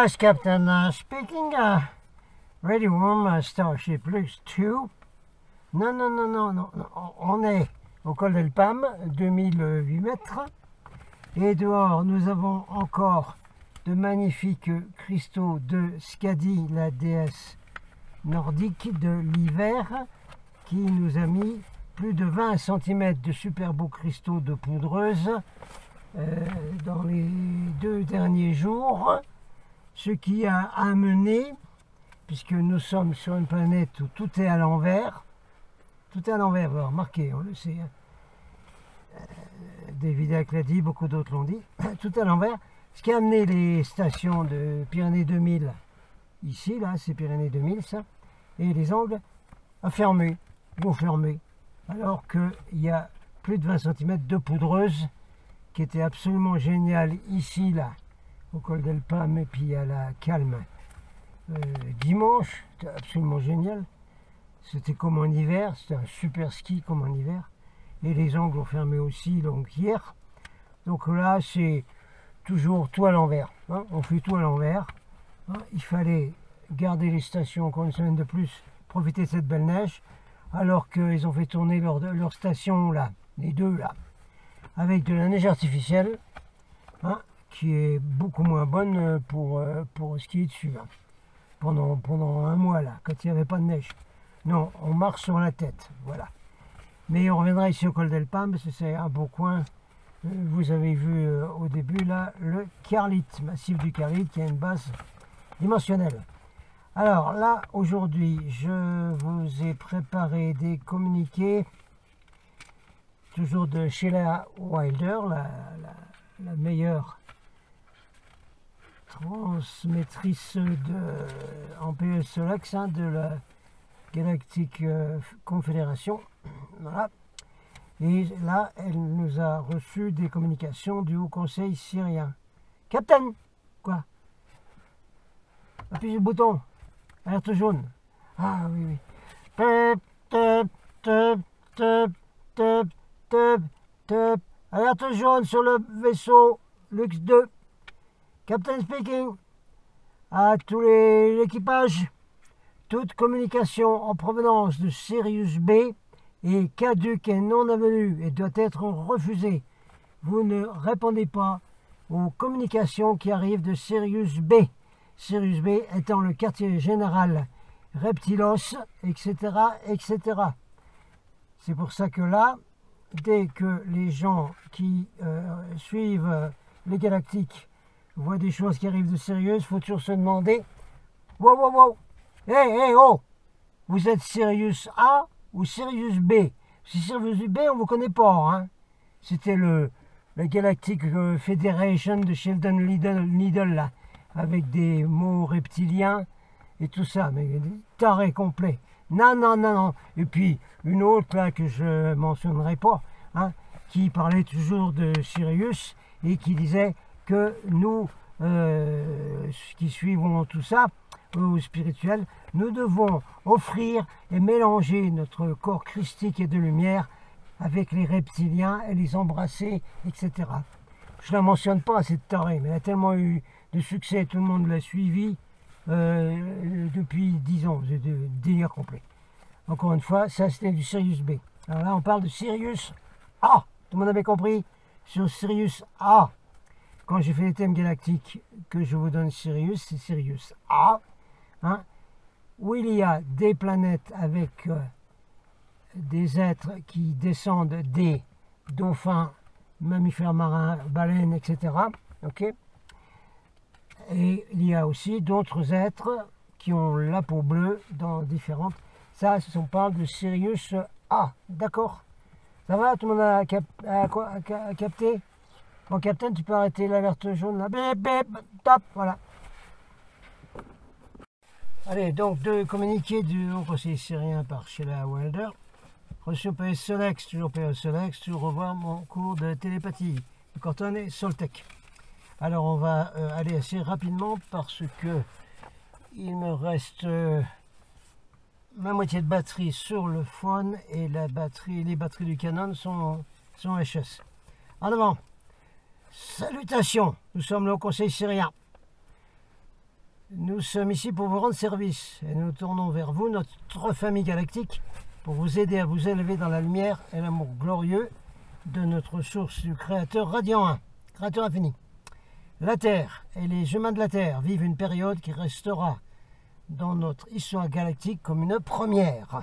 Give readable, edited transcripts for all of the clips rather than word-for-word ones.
Yes, Captain. Speaking, ready room, Starship Lux 2. Non. On est au col d'Elpam, 2008 mètres. Et dehors, nous avons encore de magnifiques cristaux de Skadi, la déesse nordique de l'hiver, qui nous a mis plus de 20 cm de super beaux cristaux de poudreuse dans les 2 derniers jours, ce qui a amené, puisque nous sommes sur une planète où tout est à l'envers, vous remarquez, on le sait, hein. David Icke l'a dit, beaucoup d'autres l'ont dit, tout est à l'envers, ce qui a amené les stations de Pyrénées 2000, ici, là, c'est Pyrénées 2000, ça, et les angles, à fermer, vont fermer, alors qu'il y a plus de 20 cm de poudreuse, qui était absolument génial ici, là, au col d'Elpam, et puis à la Calme, dimanche, c'était absolument génial. C'était comme en hiver, c'était un super ski comme en hiver. Et les angles ont fermé aussi, donc hier. Donc là, c'est toujours tout à l'envers, hein. On fait tout à l'envers, hein. Il fallait garder les stations encore une semaine de plus, profiter de cette belle neige, alors qu'ils ont fait tourner leur station là, les deux là, avec de la neige artificielle, hein, qui est beaucoup moins bonne pour skier dessus, hein. Pendant un mois là, quand il n'y avait pas de neige. Non, on marche sur la tête, voilà. Mais on reviendra ici au col d'Elpam, parce que c'est un beau coin. Vous avez vu au début là le Carlite, massif du Carlite, qui a une base dimensionnelle. Alors là, aujourd'hui, je vous ai préparé des communiqués, toujours de Sheila Wilder, la meilleure transmettrice en PE Solex, hein, de la Galactique Confédération. Voilà. Et là, elle nous a reçu des communications du Haut Conseil syrien. Captain, quoi? Appuyez sur le bouton. Alerte jaune. Ah oui. Alerte jaune sur le vaisseau Lux 2. Captain speaking. À tout l'équipage. Toute communication en provenance de Sirius B est caduque et non avenue et doit être refusée. Vous ne répondez pas aux communications qui arrivent de Sirius B. Sirius B étant le quartier général Reptilos, etc., etc. C'est pour ça que là, dès que les gens qui suivent les galactiques voient des choses qui arrivent de Sirius, il faut toujours se demander « Wow !» Hey, oh! Vous êtes Sirius A ou Sirius B? Si Sirius B, on ne vous connaît pas, hein? C'était la Galactic Federation de Sheldon Needle, là, avec des mots reptiliens et tout ça, mais des tarés complets. Non. Et puis, une autre, là, que je mentionnerai pas, hein, qui parlait toujours de Sirius et qui disait que nous, qui suivons tout ça, spirituel, nous devons offrir et mélanger notre corps christique et de lumière avec les reptiliens et les embrasser, etc. Je ne la mentionne pas, cette tarée, mais elle a tellement eu de succès, tout le monde l'a suivi depuis 10 ans, c'est de délire complet. Encore une fois, ça c'était du Sirius B. Alors là, on parle de Sirius A. Tout le monde avait compris? Sur Sirius A. Quand j'ai fait les thèmes galactiques que je vous donne Sirius, c'est Sirius A. Hein, où il y a des planètes avec des êtres qui descendent des dauphins, mammifères marins, baleines, etc. Okay, et il y a aussi d'autres êtres qui ont la peau bleue dans différentes... Ça, on parle de Sirius A, d'accord? Ça va? Tout le monde a capté? Bon, Captain, tu peux arrêter l'alerte jaune là. Bip, bip, top, voilà. Allez, donc deux communiqués du Haut Conseil syrien par Sheila Wilder. Reçu au PS Solex, toujours PS Solex, toujours revoir mon cours de télépathie, de Corton et Soltec. Alors on va aller assez rapidement parce que il me reste ma moitié de batterie sur le phone et les batteries du Canon sont HS. En avant, salutations, nous sommes le Haut Conseil syrien. Nous sommes ici pour vous rendre service et nous tournons vers vous, notre famille galactique, pour vous aider à vous élever dans la lumière et l'amour glorieux de notre source du Créateur Radiant 1, Créateur infini. La Terre et les humains de la Terre vivent une période qui restera dans notre histoire galactique comme une première.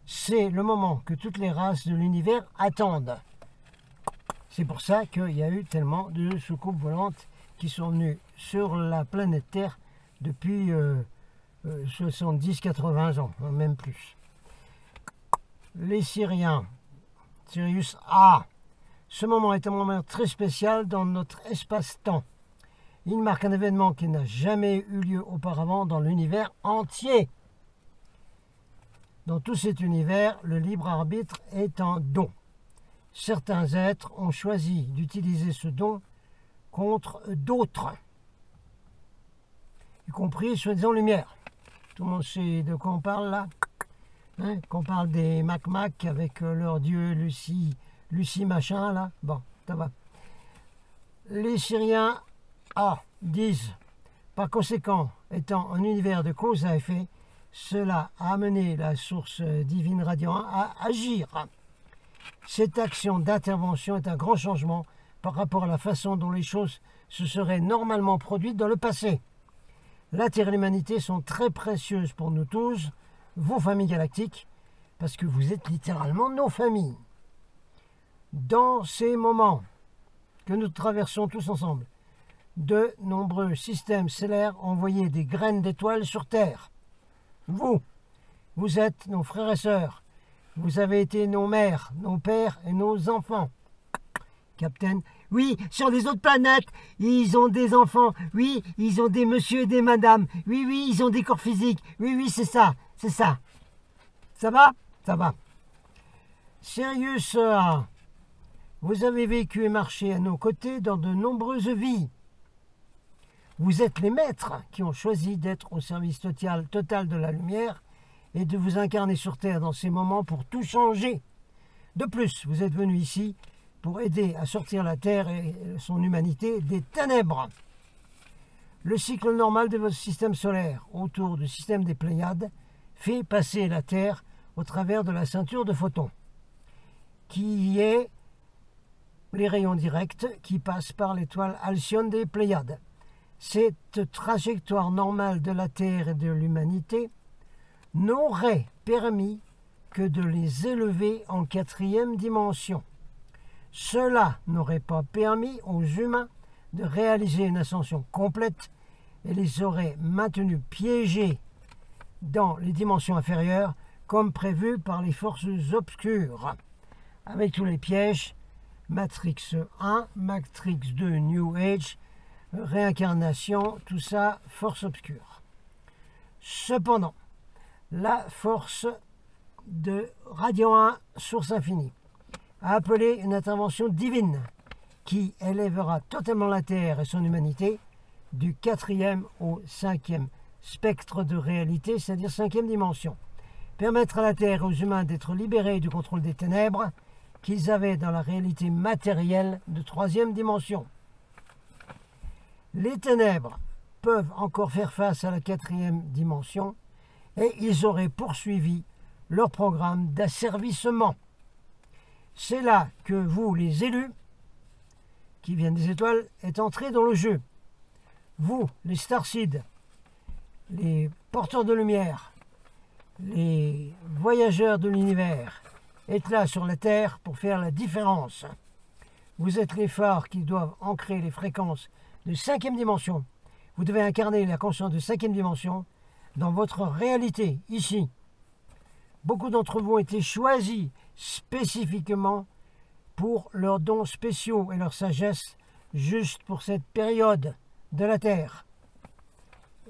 C'est le moment que toutes les races de l'univers attendent. C'est pour ça qu'il y a eu tellement de soucoupes volantes qui sont venues sur la planète Terre depuis 70-80 ans, même plus. Les Syriens, Sirius A. Ce moment est un moment très spécial dans notre espace-temps. Il marque un événement qui n'a jamais eu lieu auparavant dans l'univers entier. Dans tout cet univers, le libre arbitre est un don. Certains êtres ont choisi d'utiliser ce don contre d'autres, y compris soi-disant lumière. Tout le monde sait de quoi on parle là, hein, qu'on parle des Mac avec leur dieu Lucie machin là. Bon, ça va. Les Syriens disent, par conséquent, étant un univers de cause à effet, cela a amené la source divine radiant à agir. Cette action d'intervention est un grand changement par rapport à la façon dont les choses se seraient normalement produites dans le passé. La Terre et l'humanité sont très précieuses pour nous tous, vos familles galactiques, parce que vous êtes littéralement nos familles. Dans ces moments que nous traversons tous ensemble, de nombreux systèmes stellaires ont envoyé des graines d'étoiles sur Terre. Vous êtes nos frères et sœurs. Vous avez été nos mères, nos pères et nos enfants. Capitaine, oui, sur les autres planètes, ils ont des enfants. Oui, ils ont des messieurs et des madames. Oui, ils ont des corps physiques. Oui, c'est ça, c'est ça. Ça va? Ça va. Sirius A, vous avez vécu et marché à nos côtés dans de nombreuses vies. Vous êtes les maîtres qui ont choisi d'être au service total de la lumière et de vous incarner sur Terre dans ces moments pour tout changer. De plus, vous êtes venus ici pour aider à sortir la Terre et son humanité des ténèbres. Le cycle normal de votre système solaire autour du système des Pléiades fait passer la Terre au travers de la ceinture de photons, qui est les rayons directs qui passent par l'étoile Alcyone des Pléiades. Cette trajectoire normale de la Terre et de l'humanité n'aurait permis que de les élever en 4e dimension. Cela n'aurait pas permis aux humains de réaliser une ascension complète et les aurait maintenus piégés dans les dimensions inférieures comme prévu par les forces obscures, avec tous les pièges, Matrix 1, Matrix 2, New Age, réincarnation, tout ça, force obscure. Cependant, la force de Radiant 1, source infinie, a appelé une intervention divine qui élèvera totalement la Terre et son humanité du 4e au 5e spectre de réalité, c'est-à-dire 5e dimension. Permettre à la Terre et aux humains d'être libérés du contrôle des ténèbres qu'ils avaient dans la réalité matérielle de 3e dimension. Les ténèbres peuvent encore faire face à la 4e dimension et ils auraient poursuivi leur programme d'asservissement. C'est là que vous, les élus, qui viennent des étoiles, êtes entrés dans le jeu. Vous, les starseeds, les porteurs de lumière, les voyageurs de l'univers, êtes là sur la Terre pour faire la différence. Vous êtes les phares qui doivent ancrer les fréquences de 5e dimension. Vous devez incarner la conscience de 5e dimension dans votre réalité, ici. Beaucoup d'entre vous ont été choisis spécifiquement pour leurs dons spéciaux et leur sagesse, juste pour cette période de la Terre.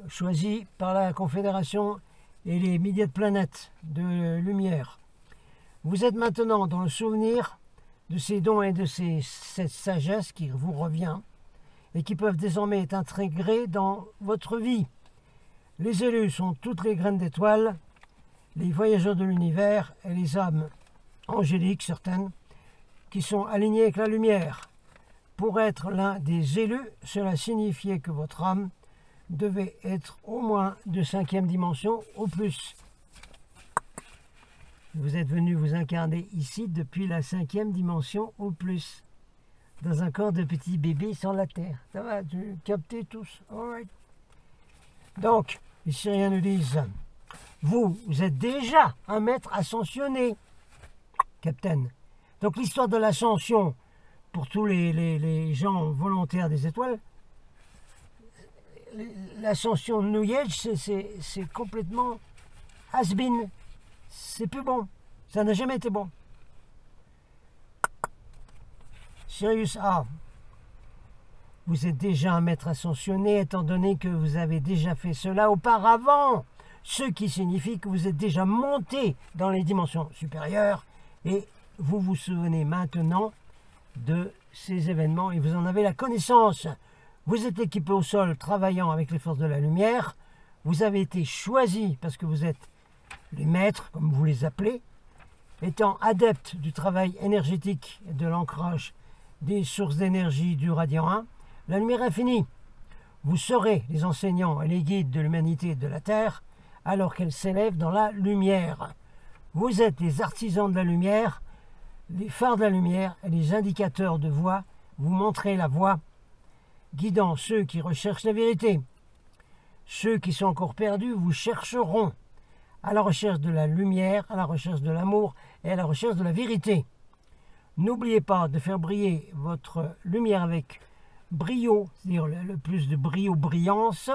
Choisis par la Confédération et les milliers de planètes de lumière. Vous êtes maintenant dans le souvenir de ces dons et de cette sagesse qui vous revient et qui peuvent désormais être intégrés dans votre vie. Les élus sont toutes les graines d'étoiles, les voyageurs de l'univers et les âmes angéliques, certaines, qui sont alignées avec la lumière. Pour être l'un des élus, cela signifiait que votre âme devez être au moins de 5e dimension au plus. Vous êtes venu vous incarner ici depuis la 5e dimension au plus, dans un corps de petit bébé sur la Terre. Ça va, tu captez tous? All right. Donc, les Syriens nous disent, vous êtes déjà un maître ascensionné, Captain. Donc l'histoire de l'ascension, pour tous les gens volontaires des étoiles, l'ascension de New Age, c'est complètement has-been. C'est plus bon. Ça n'a jamais été bon. Sirius A. Vous êtes déjà un maître ascensionné étant donné que vous avez déjà fait cela auparavant. Ce qui signifie que vous êtes déjà monté dans les dimensions supérieures et vous vous souvenez maintenant de ces événements et vous en avez la connaissance. Vous êtes équipé au sol travaillant avec les forces de la lumière. Vous avez été choisi parce que vous êtes les maîtres, comme vous les appelez, étant adeptes du travail énergétique et de l'ancrage des sources d'énergie du radiant 1, la lumière infinie. Vous serez les enseignants et les guides de l'humanité et de la Terre alors qu'elle s'élève dans la lumière. Vous êtes les artisans de la lumière, les phares de la lumière et les indicateurs de voie. Vous montrez la voie, guidant ceux qui recherchent la vérité. Ceux qui sont encore perdus vous chercheront à la recherche de la lumière, à la recherche de l'amour et à la recherche de la vérité. N'oubliez pas de faire briller votre lumière avec brio, c'est-à-dire le plus de brio, brillance,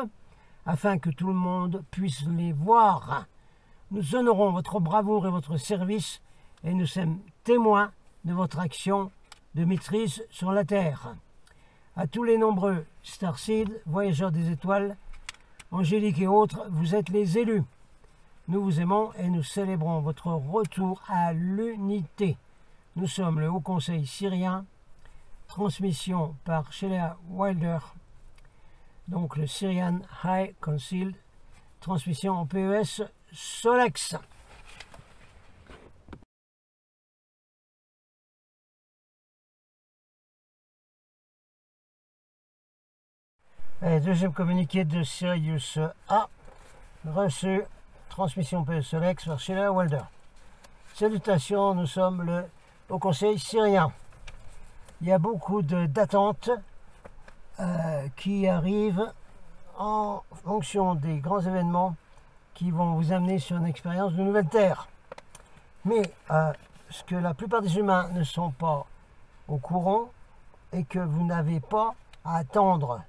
afin que tout le monde puisse les voir. Nous honorons votre bravoure et votre service et nous sommes témoins de votre action de maîtrise sur la Terre. À tous les nombreux Starseed, voyageurs des étoiles, angéliques et autres, vous êtes les élus. Nous vous aimons et nous célébrons votre retour à l'unité. Nous sommes le Haut Conseil syrien, transmission par Sheila Wilder, donc le Syrian High Council, transmission en PES Solex. Et deuxième communiqué de Sirius A, reçu, transmission PES Solex par Sheila Wilder. Salutations, nous sommes le Haut Conseil syrien. Il y a beaucoup d'attentes qui arrivent en fonction des grands événements qui vont vous amener sur une expérience de nouvelle terre. Mais ce que la plupart des humains ne sont pas au courant est que vous n'avez pas à attendre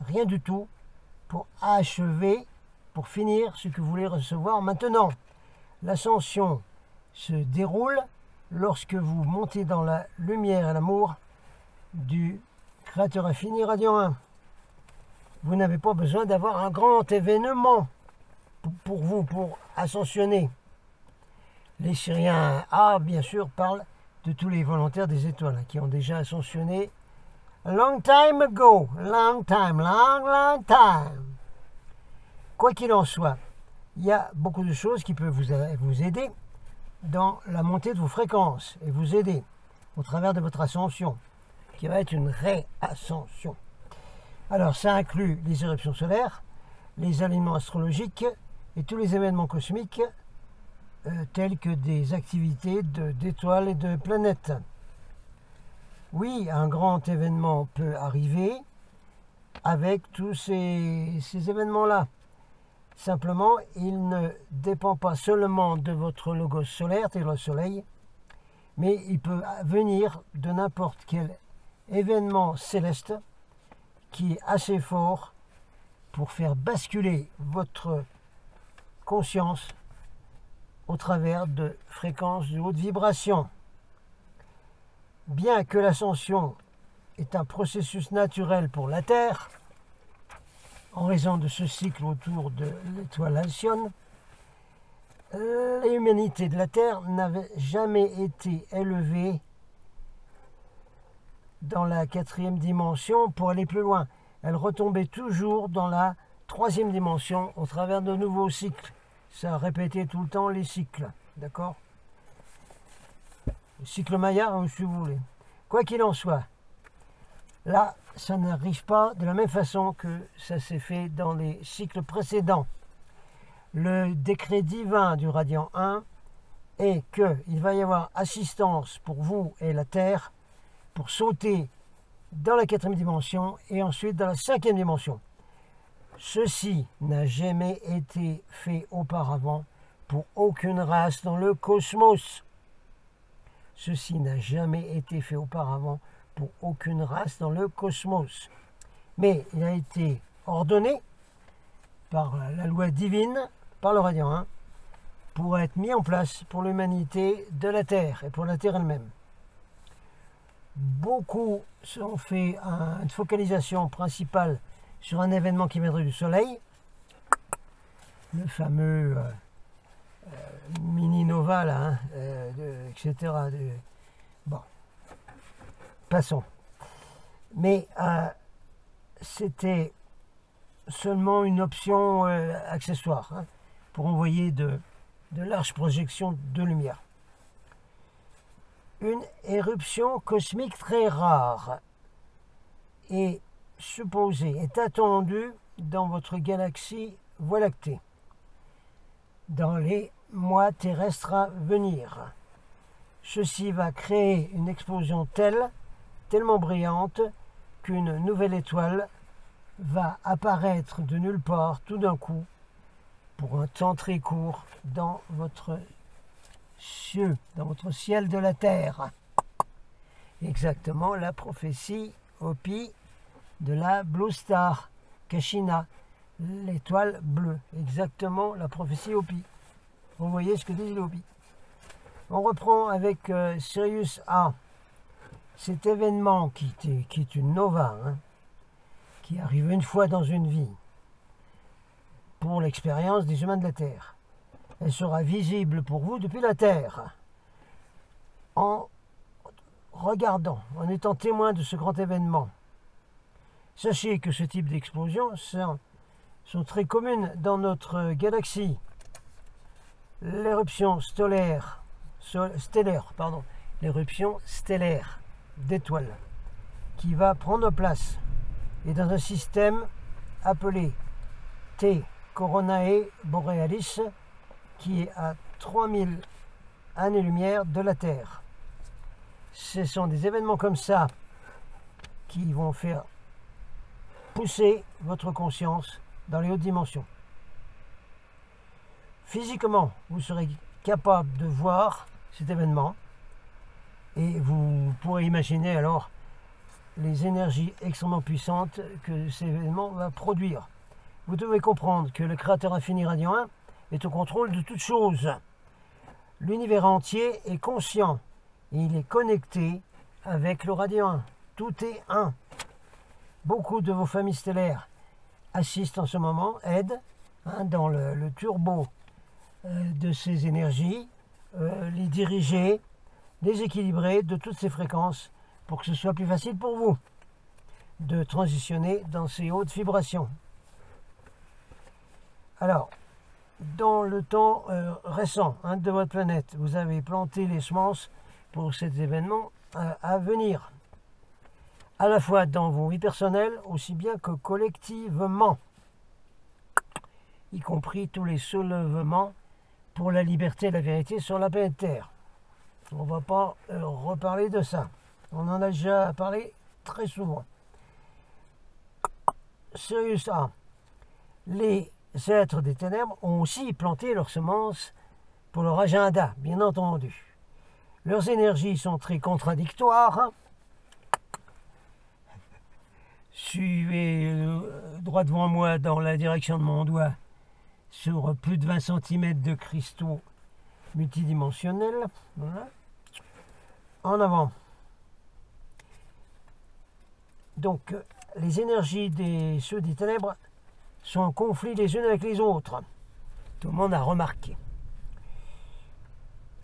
rien du tout pour achever, pour finir ce que vous voulez recevoir maintenant. L'ascension se déroule lorsque vous montez dans la lumière et l'amour du Créateur infini radiant 1. Vous n'avez pas besoin d'avoir un grand événement pour ascensionner. Les Syriens A, bien sûr, parlent de tous les volontaires des étoiles qui ont déjà ascensionné long time ago, long time. Quoi qu'il en soit, il y a beaucoup de choses qui peuvent vous aider dans la montée de vos fréquences et vous aider au travers de votre ascension, qui va être une réascension. Alors ça inclut les éruptions solaires, les alignements astrologiques et tous les événements cosmiques tels que des activités d'étoiles et de planètes. Oui, un grand événement peut arriver avec tous ces événements-là. Simplement, il ne dépend pas seulement de votre logos solaire, c'est le soleil, mais il peut venir de n'importe quel événement céleste qui est assez fort pour faire basculer votre conscience au travers de fréquences de haute vibration. Bien que l'ascension est un processus naturel pour la Terre, en raison de ce cycle autour de l'étoile Alcyone, l'humanité de la Terre n'avait jamais été élevée dans la 4e dimension pour aller plus loin. Elle retombait toujours dans la 3e dimension au travers de nouveaux cycles. Ça répétait tout le temps les cycles, d'accord? Le cycle Maya, si vous voulez. Quoi qu'il en soit, là, ça n'arrive pas de la même façon que ça s'est fait dans les cycles précédents. Le décret divin du radiant 1 est qu'il va y avoir assistance pour vous et la Terre pour sauter dans la 4e dimension et ensuite dans la 5e dimension. Ceci n'a jamais été fait auparavant pour aucune race dans le cosmos. Ceci n'a jamais été fait auparavant pour aucune race dans le cosmos. Mais il a été ordonné par la loi divine, par le radiant 1, pour être mis en place pour l'humanité de la Terre et pour la Terre elle-même. Beaucoup ont fait une focalisation principale sur un événement qui viendrait du Soleil, le fameux mini-nova, là, hein, etc. Bon, passons. Mais c'était seulement une option accessoire, hein, pour envoyer de larges projections de lumière. Une éruption cosmique très rare est supposée, est attendue dans votre galaxie Voie lactée dans les mois terrestres à venir. Ceci va créer une explosion tellement brillante qu'une nouvelle étoile va apparaître de nulle part tout d'un coup pour un temps très court dans votre cieux, dans votre ciel de la Terre. Exactement la prophétie Hopi de la Blue Star, Kashina, l'étoile bleue. Exactement la prophétie Hopi. Vous voyez ce que dit les Hopi. On reprend avec Sirius A. Cet événement qui est une nova, hein, qui arrive une fois dans une vie pour l'expérience des humains de la Terre. Elle sera visible pour vous depuis la Terre. En regardant, en étant témoin de ce grand événement, sachez que ce type d'explosions sont très communes dans notre galaxie. L'éruption stellaire, l'éruption stellaire d'étoiles qui va prendre place est dans un système appelé T Coronae Borealis, qui est à 3000 années-lumière de la Terre. Ce sont des événements comme ça qui vont faire pousser votre conscience dans les hautes dimensions. Physiquement, vous serez capable de voir cet événement et vous pourrez imaginer alors les énergies extrêmement puissantes que cet événement va produire. Vous devez comprendre que le Créateur infini radiant 1 est au contrôle de toutes choses. L'univers entier est conscient et il est connecté avec le radiant 1. Tout est un. Beaucoup de vos familles stellaires assistent en ce moment, aident dans le turbo de ces énergies, les diriger, les équilibrer de toutes ces fréquences pour que ce soit plus facile pour vous de transitionner dans ces hautes vibrations. Alors, dans le temps récent de votre planète, vous avez planté les semences pour cet événement à venir, à la fois dans vos vies personnelles, aussi bien que collectivement, y compris tous les soulèvements pour la liberté et la vérité sur la planète Terre. On ne va pas reparler de ça. On en a déjà parlé très souvent. Sirius A. Les êtres des ténèbres ont aussi planté leurs semences pour leur agenda, bien entendu. Leurs énergies sont très contradictoires. Suivez droit devant moi dans la direction de mon doigt sur plus de 20 cm de cristaux multidimensionnels. Voilà. En avant. Donc, les énergies des ceux des ténèbres sont en conflit les unes avec les autres. Tout le monde a remarqué.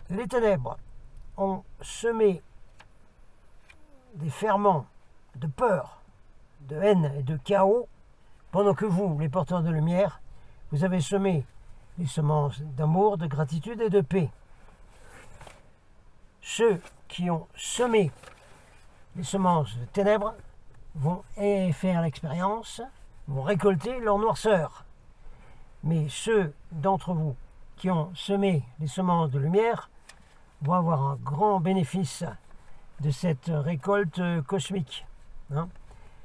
Les ténèbres ont semé des ferments de peur, de haine et de chaos, pendant que vous, les porteurs de lumière, vous avez semé les semences d'amour, de gratitude et de paix. Ceux qui ont semé les semences de ténèbres vont faire l'expérience, vont récolter leur noirceur. Mais ceux d'entre vous qui ont semé les semences de lumière vont avoir un grand bénéfice de cette récolte cosmique.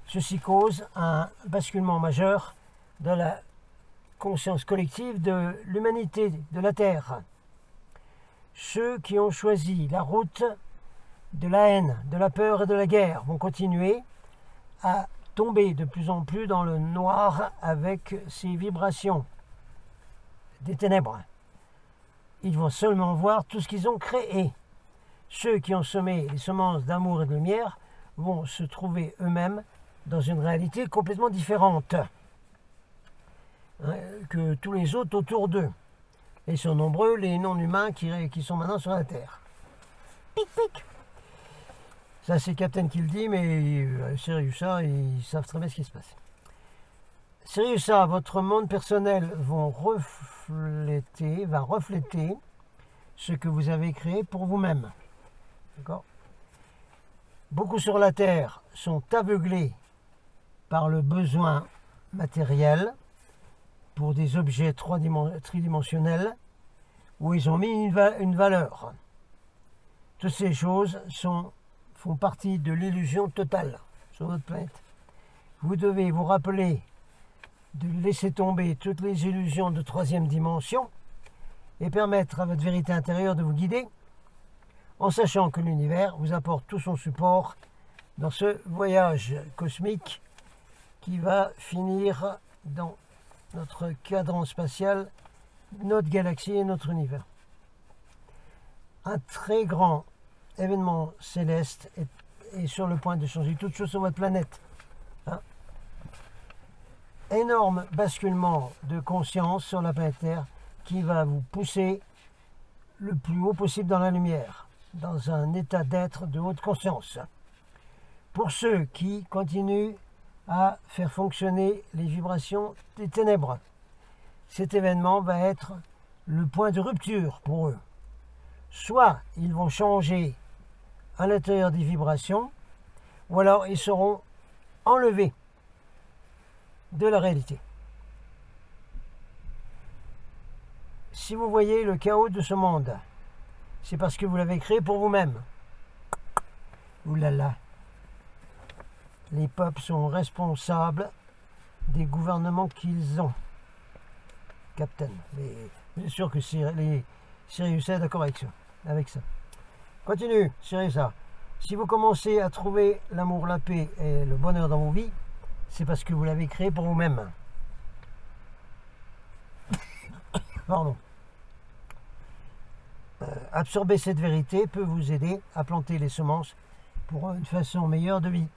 Ceci cause un basculement majeur dans la conscience collective de l'humanité, de la Terre. Ceux qui ont choisi la route de la haine, de la peur et de la guerre vont continuer à tomber de plus en plus dans le noir avec ces vibrations des ténèbres. Ils vont seulement voir tout ce qu'ils ont créé. Ceux qui ont semé les semences d'amour et de lumière vont se trouver eux-mêmes dans une réalité complètement différente que tous les autres autour d'eux. Et sont nombreux les non-humains qui sont maintenant sur la Terre. Pic pic. Ça c'est Captain qui le dit, mais Siriusa, ils savent très bien ce qui se passe. Siriusa, votre monde personnel va refléter ce que vous avez créé pour vous-même. D'accord ? Beaucoup sur la Terre sont aveuglés par le besoin matériel pour des objets tridimensionnels où ils ont mis une valeur. Toutes ces choses font partie de l'illusion totale sur notre planète. Vous devez vous rappeler de laisser tomber toutes les illusions de troisième dimension et permettre à votre vérité intérieure de vous guider en sachant que l'univers vous apporte tout son support dans ce voyage cosmique qui va finir dans notre cadran spatial, notre galaxie et notre univers. Un très grand événement céleste est sur le point de changer toute chose sur votre planète. Énorme basculement de conscience sur la planète Terre qui va vous pousser le plus haut possible dans la lumière, dans un état d'être de haute conscience. Pour ceux qui continuent à faire fonctionner les vibrations des ténèbres, cet événement va être le point de rupture pour eux. Soit ils vont changer à l'intérieur des vibrations, ou alors ils seront enlevés de la réalité. Si vous voyez le chaos de ce monde, c'est parce que vous l'avez créé pour vous-même. Ouh là là. Les peuples sont responsables des gouvernements qu'ils ont. Captain. Bien sûr que les Sirius est d'accord avec ça. Continue, Siriusa. Si vous commencez à trouver l'amour, la paix et le bonheur dans vos vies, c'est parce que vous l'avez créé pour vous-même. Pardon. Absorber cette vérité peut vous aider à planter les semences pour une façon meilleure de vie.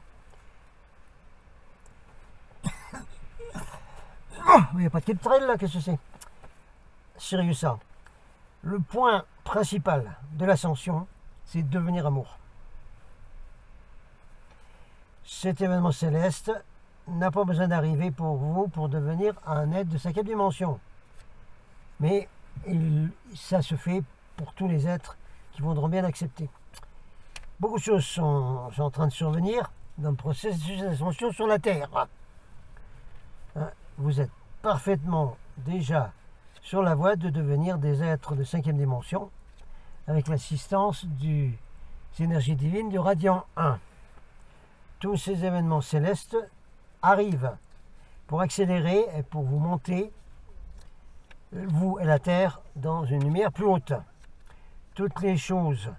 Il n'y a pas de chemtrail là, qu'est-ce que c'est? Siriusa, le point principal de l'ascension, c'est de devenir amour. Cet événement céleste n'a pas besoin d'arriver pour vous pour devenir un être de 5e dimension. Mais ça se fait pour tous les êtres qui voudront bien l'accepter. Beaucoup de choses sont en train de survenir dans le processus d'ascension sur la Terre. Vous êtes parfaitement déjà sur la voie de devenir des êtres de 5e dimension avec l'assistance des énergies divines du Radiant 1. Tous ces événements célestes arrivent pour accélérer et pour vous monter, vous et la Terre, dans une lumière plus haute. Toutes les choses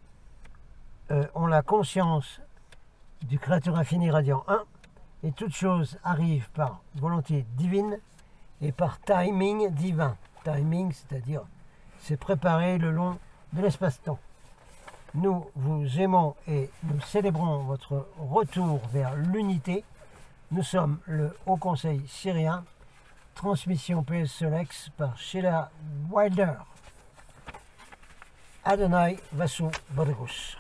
ont la conscience du Créateur infini Radiant 1 et toutes choses arrivent par volonté divine et par timing divin. Timing, c'est-à-dire c'est préparé le long de l'espace-temps. Nous vous aimons et nous célébrons votre retour vers l'unité. Nous sommes le Haut Conseil syrien, transmission PS Solex par Sheila Wilder. Adonai Vasu Baruch.